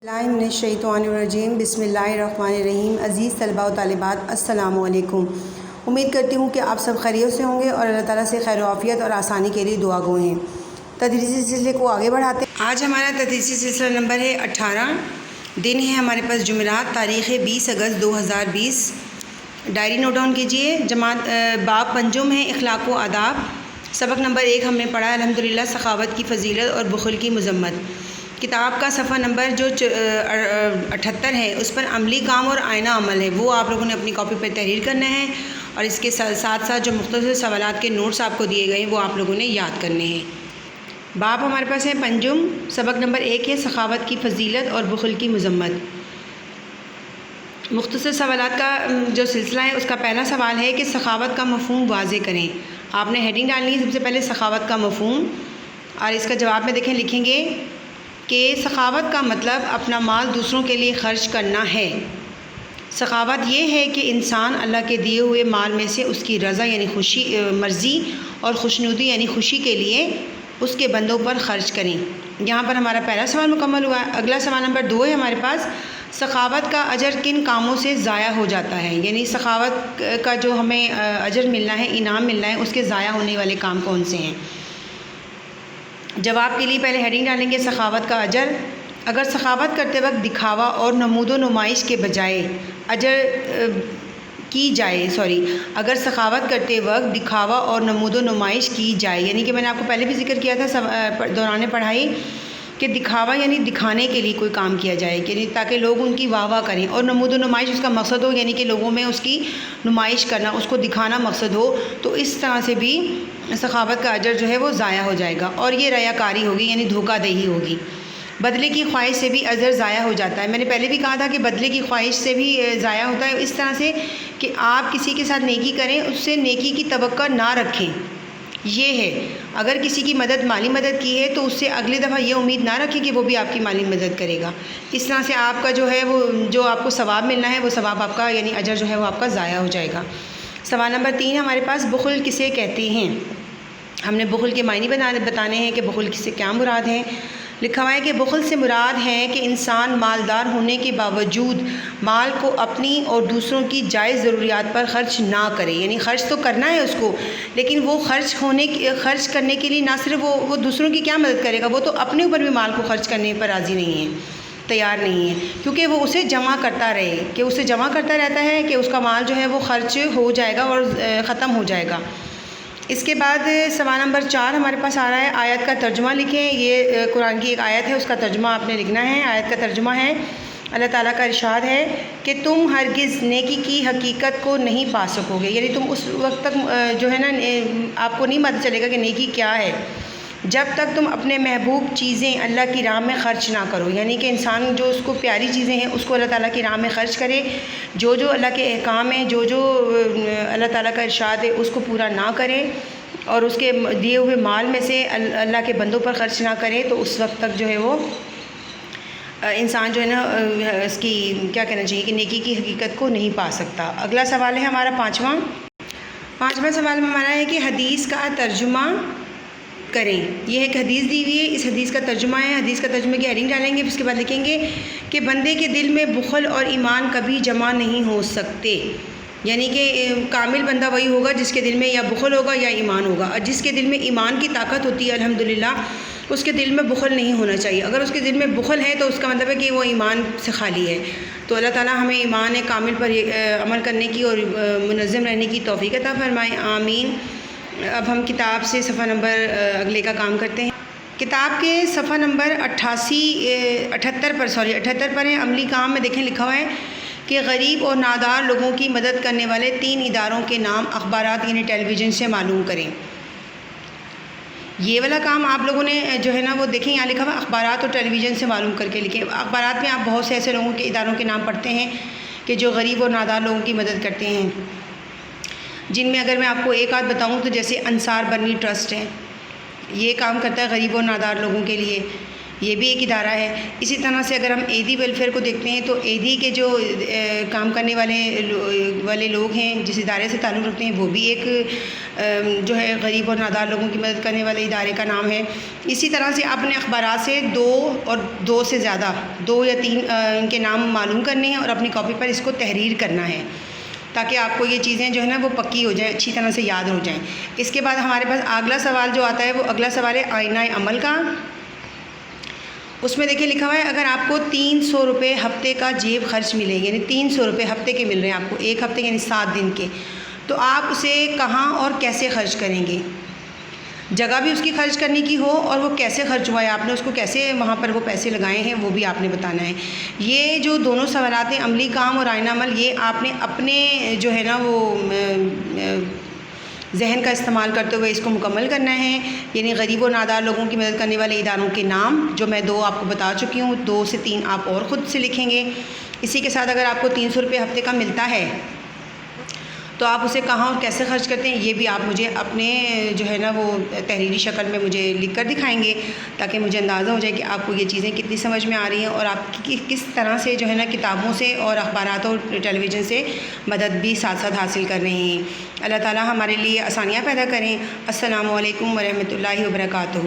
الشیطانirrajیم بسم اللہ الرحمن الرحیم۔ عزیز طلباء و طالبات السلام علیکم۔ امید کرتی ہوں کہ آپ سب خیریت سے ہوں گے اور اللہ تعالیٰ سے خیر و عافیت اور آسانی کے لیے دعا گو ہیں۔ تدریسی سلسلے کو آگے بڑھاتے ہیں۔ آج ہمارا تدریسی سلسلہ نمبر ہے 18۔ دن ہے ہمارے پاس جمعرات، تاریخ ہے 20 اگست 2020۔ ڈائری نوٹ ڈاؤن کیجئے۔ باب پنجم ہے اخلاق و آداب۔ سبق نمبر 1 ہم نے پڑھا الحمدللہ سخاوت کی فضیلت اور بخل کی مذمت۔ کتاب کا صفحہ نمبر جو 78 ہے اس پر عملی کام اور آئینہ عمل ہے، وہ آپ لوگوں نے اپنی کاپی پر تحریر کرنا ہے، اور اس کے ساتھ ساتھ جو مختصر سوالات کے نوٹس آپ کو دیے گئے ہیں وہ آپ لوگوں نے یاد کرنے ہیں۔ باب ہمارے پاس ہے پنجم۔ سبق نمبر 1 ہے سخاوت کی فضیلت اور بخل کی مذمت۔ مختصر سوالات کا جو سلسلہ ہے اس کا پہلا سوال ہے کہ سخاوت کا مفہوم واضح کریں۔ آپ نے ہیڈنگ ڈالنی ہے سب سے پہلے سخاوت کا مفہوم، اور اس کا جواب میں دیکھیں لکھیں گے کہ سخاوت کا مطلب اپنا مال دوسروں کے لیے خرچ کرنا ہے۔ سخاوت یہ ہے کہ انسان اللہ کے دیے ہوئے مال میں سے اس کی رضا یعنی مرضی اور خوشنودی یعنی خوشی کے لیے اس کے بندوں پر خرچ کریں۔ یہاں پر ہمارا پہلا سوال مکمل ہوا ہے۔ اگلا سوال نمبر 2 ہے ہمارے پاس، سخاوت کا اجر کن کاموں سے ضائع ہو جاتا ہے، یعنی سخاوت کا جو ہمیں اجر ملنا ہے، انعام ملنا ہے، اس کے ضائع ہونے والے کام کون سے ہیں۔ جواب کے لیے پہلے ہیڈنگ ڈالیں گے سخاوت کا اجر۔ اگر سخاوت کرتے وقت دکھاوا اور نمود و نمائش کے بجائے اگر سخاوت کرتے وقت دکھاوا اور نمود و نمائش کی جائے، یعنی کہ میں نے آپ کو پہلے بھی ذکر کیا تھا دوران پڑھائی کہ دکھاوا یعنی دکھانے کے لیے کوئی کام کیا جائے، یعنی تاکہ لوگ ان کی واہ واہ کریں، اور نمود و نمائش اس کا مقصد ہو، یعنی کہ لوگوں میں اس کی نمائش کرنا، اس کو دکھانا مقصد ہو، تو اس طرح سے بھی سخاوت کا اجر جو ہے وہ ضائع ہو جائے گا، اور یہ ریاکاری ہوگی یعنی دھوکہ دہی ہوگی۔ بدلے کی خواہش سے بھی اجر ضائع ہو جاتا ہے۔ میں نے پہلے بھی کہا تھا کہ بدلے کی خواہش سے بھی ضائع ہوتا ہے، اس طرح سے کہ آپ کسی کے ساتھ نیکی کریں، اس سے نیکی کی توقع نہ رکھیں۔ یہ ہے اگر کسی کی مالی مدد کی ہے تو اس سے اگلی دفعہ یہ امید نہ رکھیں کہ وہ بھی آپ کی مالی مدد کرے گا۔ اس طرح سے آپ کا جو ہے وہ جو آپ کو ثواب ملنا ہے وہ ثواب آپ کا یعنی اجر جو ہے وہ آپ کا ضائع ہو جائے گا۔ سوال نمبر 3 ہمارے پاس، بخل کسے کہتے ہیں۔ ہم نے بخل کے معنی بتانے ہیں کہ بخل سے کیا مراد ہے۔ لکھا ہوا ہے کہ بخل سے مراد ہے کہ انسان مالدار ہونے کے باوجود مال کو اپنی اور دوسروں کی جائز ضروریات پر خرچ نہ کرے، یعنی خرچ تو کرنا ہے اس کو، لیکن وہ خرچ کرنے کے لیے نہ صرف وہ دوسروں کی کیا مدد کرے گا، وہ تو اپنے اوپر بھی مال کو خرچ کرنے پر راضی نہیں ہے، تیار نہیں ہے، کیونکہ وہ اسے جمع کرتا رہتا ہے کہ اس کا مال جو ہے وہ خرچ ہو جائے گا اور ختم ہو جائے گا۔ اس کے بعد سوال نمبر 4 ہمارے پاس آ رہا ہے، آیت کا ترجمہ لکھیں۔ یہ قرآن کی ایک آیت ہے، اس کا ترجمہ آپ نے لکھنا ہے۔ آیت کا ترجمہ ہے، اللہ تعالیٰ کا ارشاد ہے کہ تم ہرگز نیکی کی حقیقت کو نہیں پا سکو گے، یعنی تم اس وقت تک جو ہے نا آپ کو نہیں پتہ چلے گا کہ نیکی کیا ہے جب تک تم اپنے محبوب چیزیں اللہ کی راہ میں خرچ نہ کرو، یعنی کہ انسان جو اس کو پیاری چیزیں ہیں اس کو اللہ تعالیٰ کی راہ میں خرچ کرے، جو اللہ کے احکام ہیں، جو اللہ تعالیٰ کا ارشاد ہے اس کو پورا نہ کرے، اور اس کے دیے ہوئے مال میں سے اللہ کے بندوں پر خرچ نہ کرے، تو اس وقت تک جو ہے وہ انسان جو ہے نا اس کی کیا کہنا چاہیے کہ نیکی کی حقیقت کو نہیں پا سکتا۔ اگلا سوال ہے ہمارا پانچواں سوال میں ہمارا ہے کہ حدیث کا ترجمہ کریں۔ یہ ایک حدیث دی ہوئی ہے، اس حدیث کا ترجمہ ہے۔ حدیث کا ترجمے کی ہیڈنگ ڈالیں گے، اس کے بعد لکھیں گے کہ بندے کے دل میں بخل اور ایمان کبھی جمع نہیں ہو سکتے، یعنی کہ کامل بندہ وہی ہوگا جس کے دل میں یا بخل ہوگا یا ایمان ہوگا، اور جس کے دل میں ایمان کی طاقت ہوتی ہے الحمدللہ اس کے دل میں بخل نہیں ہونا چاہیے۔ اگر اس کے دل میں بخل ہے تو اس کا مطلب ہے کہ وہ ایمان سے خالی ہے۔ تو اللہ تعالیٰ ہمیں ایمان کامل پر عمل کرنے کی اور منظم رہنے کی توفیق عطا فرمائے، آمین۔ اب ہم کتاب سے صفحہ نمبر اگلے کا کام کرتے ہیں۔ کتاب کے صفحہ نمبر 78 پر ہے، عملی کام میں دیکھیں لکھا ہوا ہے کہ غریب اور نادار لوگوں کی مدد کرنے والے 3 اداروں کے نام اخبارات یعنی ٹیلی ویژن سے معلوم کریں۔ یہ والا کام آپ لوگوں نے جو ہے نا وہ دیکھیں، یہاں لکھا ہوا اخبارات اور ٹیلی ویژن سے معلوم کر کے لکھیں۔ اخبارات میں آپ بہت سے ایسے لوگوں کے اداروں کے نام پڑھتے ہیں کہ جو غریب اور نادار لوگوں کی مدد کرتے ہیں، جن میں اگر میں آپ کو ایک آدھ بتاؤں تو جیسے انصار برنی ٹرسٹ ہے، یہ کام کرتا ہے غریب اور نادار لوگوں کے لیے، یہ بھی ایک ادارہ ہے۔ اسی طرح سے اگر ہم ایدھی ویلفیئر کو دیکھتے ہیں تو ایدھی کے جو کام کرنے والے لوگ ہیں جس ادارے سے تعلق رکھتے ہیں وہ بھی ایک جو ہے غریب اور نادار لوگوں کی مدد کرنے والے ادارے کا نام ہے۔ اسی طرح سے آپ نے اخبارات سے 2 سے زیادہ 2 یا 3 ان کے نام معلوم کرنے ہیں اور اپنی کاپی پر اس کو تحریر کرنا ہے، تاکہ آپ کو یہ چیزیں جو ہے نا وہ پکی ہو جائیں، اچھی طرح سے یاد ہو جائیں۔ اس کے بعد ہمارے پاس اگلا سوال جو آتا ہے وہ اگلا سوال ہے آئینہ عمل کا۔ اس میں دیکھیں لکھا ہوا ہے اگر آپ کو 300 روپے ہفتے کا جیب خرچ ملے، یعنی 300 روپے ہفتے کے مل رہے ہیں آپ کو، ایک ہفتے یعنی 7 دن کے، تو آپ اسے کہاں اور کیسے خرچ کریں گے؟ جگہ بھی اس کی خرچ کرنے کی ہو اور وہ کیسے خرچ ہوا ہے، آپ نے اس کو کیسے وہاں پر وہ پیسے لگائے ہیں وہ بھی آپ نے بتانا ہے۔ یہ جو دونوں سوالات ہیں عملی کام اور آئینہ عمل، یہ آپ نے اپنے جو ہے نا وہ ذہن کا استعمال کرتے ہوئے اس کو مکمل کرنا ہے، یعنی غریب و نادار لوگوں کی مدد کرنے والے اداروں کے نام جو میں 2 آپ کو بتا چکی ہوں، 2 سے 3 آپ اور خود سے لکھیں گے۔ اسی کے ساتھ اگر آپ کو 300 روپے ہفتے کا ملتا ہے تو آپ اسے کہاں اور کیسے خرچ کرتے ہیں یہ بھی آپ مجھے اپنے جو ہے نا وہ تحریری شکل میں مجھے لکھ کر دکھائیں گے، تاکہ مجھے اندازہ ہو جائے کہ آپ کو یہ چیزیں کتنی سمجھ میں آ رہی ہیں اور آپ کس طرح سے جو ہے نا کتابوں سے اور اخبارات اور ٹیلی ویژن سے مدد بھی ساتھ ساتھ حاصل کر رہے ہیں۔ اللہ تعالیٰ ہمارے لیے آسانیاں پیدا کریں۔ السلام علیکم ورحمۃ اللہ وبرکاتہ۔